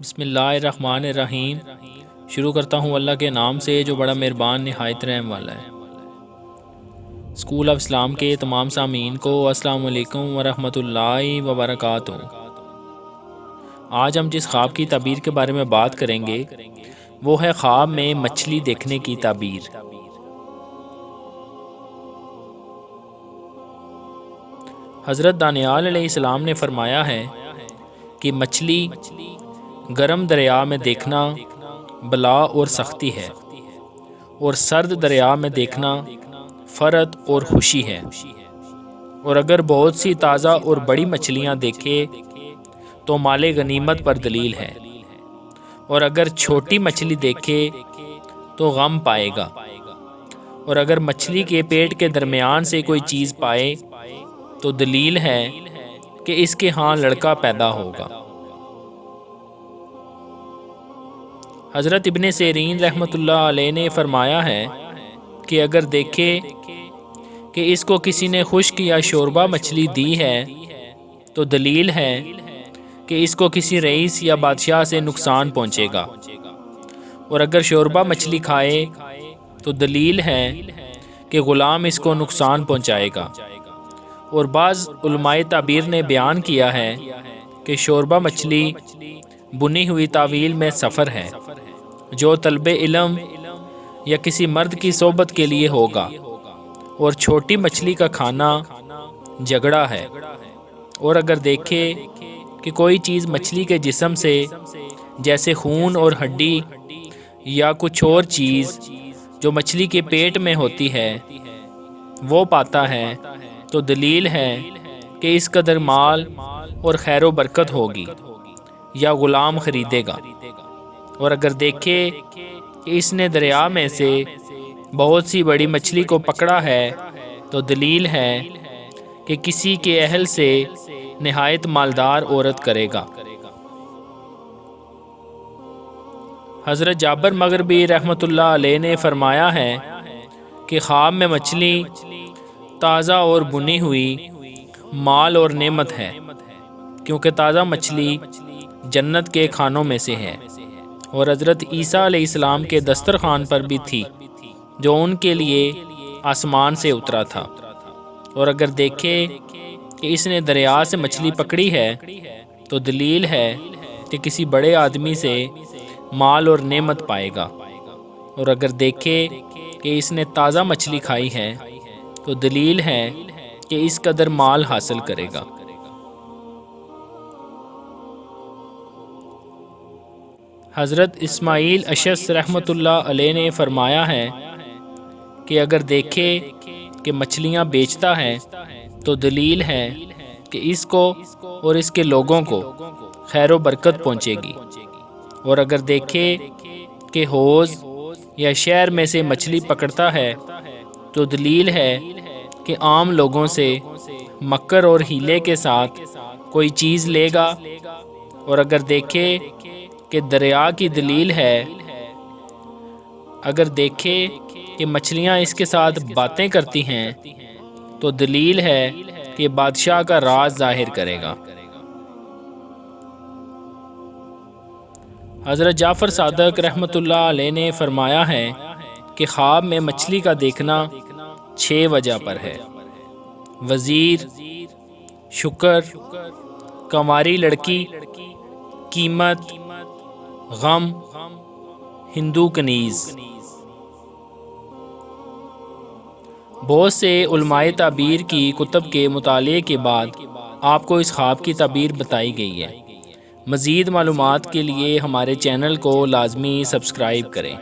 بسم اللہ الرحمن الرحیم۔ شروع کرتا ہوں اللہ کے نام سے جو بڑا مہربان نہایت رحم والا ہے۔ اسکول آف اسلام کے تمام سامعین کو السلام علیکم ورحمۃ اللہ وبرکاتہ۔ آج ہم جس خواب کی تعبیر کے بارے میں بات کریں گے وہ ہے خواب میں مچھلی دیکھنے کی تعبیر۔ حضرت دانیال علیہ السلام نے فرمایا ہے کہ مچھلی گرم دریا میں دیکھنا بلا اور سختی ہے، اور سرد دریا میں دیکھنا فرت اور خوشی ہے، اور اگر بہت سی تازہ اور بڑی مچھلیاں دیکھے تو مال غنیمت پر دلیل ہے، اور اگر چھوٹی مچھلی دیکھے تو غم پائے گا، اور اگر مچھلی کے پیٹ کے درمیان سے کوئی چیز پائے تو دلیل ہے کہ اس کے ہاں لڑکا پیدا ہوگا۔ حضرت ابن سیرین رحمۃ اللہ علیہ نے فرمایا ہے کہ اگر دیکھے کہ اس کو کسی نے خشک یا شوربہ مچھلی دی ہے تو دلیل ہے کہ اس کو کسی رئیس یا بادشاہ سے نقصان پہنچے گا، اور اگر شوربہ مچھلی کھائے تو دلیل ہے کہ غلام اس کو نقصان پہنچائے گا۔ اور بعض علماء تعبیر نے بیان کیا ہے کہ شوربہ مچھلی بنی ہوئی تاویل میں سفر ہے جو طلب علم یا کسی مرد کی صحبت کے لیے ہوگا، اور چھوٹی مچھلی کا کھانا جھگڑا ہے۔ اور اگر دیکھے کہ کوئی چیز مچھلی کے جسم سے جیسے خون اور ہڈی یا کچھ اور چیز جو مچھلی کے پیٹ میں ہوتی ہے وہ پاتا ہے تو دلیل ہے کہ اس قدر مال اور خیر و برکت ہوگی یا غلام خریدے گا۔ اور اگر دیکھے کہ اس نے دریا میں سے بہت سی بڑی مچھلی کو پکڑا ہے تو دلیل ہے کہ کسی کے اہل سے نہایت مالدار عورت کرے گا۔ حضرت جابر مغربی رحمۃ اللہ علیہ نے فرمایا ہے کہ خواب میں مچھلی تازہ اور بنی ہوئی مال اور نعمت ہے، کیونکہ تازہ مچھلی جنت کے کھانوں میں سے ہے، اور حضرت عیسیٰ علیہ السلام کے دسترخوان پر بھی تھی جو ان کے لیے آسمان سے اترا تھا۔ اور اگر دیکھے کہ اس نے دریا سے مچھلی پکڑی ہے تو دلیل ہے کہ کسی بڑے آدمی سے مال اور نعمت پائے گا، اور اگر دیکھے کہ اس نے تازہ مچھلی کھائی ہے تو دلیل ہے کہ اس قدر مال حاصل کرے گا۔ حضرت اسماعیل اشعث رحمۃ اللہ علیہ نے فرمایا ہے کہ اگر دیکھے کہ مچھلیاں بیچتا ہے تو دلیل ہے کہ اس کو اور اس کے لوگوں کو خیر و برکت پہنچے گی، اور اگر دیکھے کہ حوض یا شہر میں سے مچھلی پکڑتا ہے تو دلیل ہے کہ عام لوگوں سے مکر اور ہیلے کے ساتھ کوئی چیز لے گا، اور اگر دیکھے کہ دریا کی دلیل ہے، اگر دیکھے کہ مچھلیاں اس کے ساتھ باتیں کرتی ہیں تو دلیل ہے کہ بادشاہ کا راز ظاہر کرے گا۔ حضرت جعفر صادق رحمۃ اللہ علیہ نے فرمایا ہے کہ خواب میں مچھلی کا دیکھنا 6 وجہ پر ہے: وزیر، شکر، کنواری لڑکی، قیمت، غم، ہندو کنیز۔ بہت سے علماء تعبیر کی کتب کے مطالعے کے بعد آپ کو اس خواب کی تعبیر بتائی گئی ہے۔ مزید معلومات کے لیے ہمارے چینل کو لازمی سبسکرائب کریں۔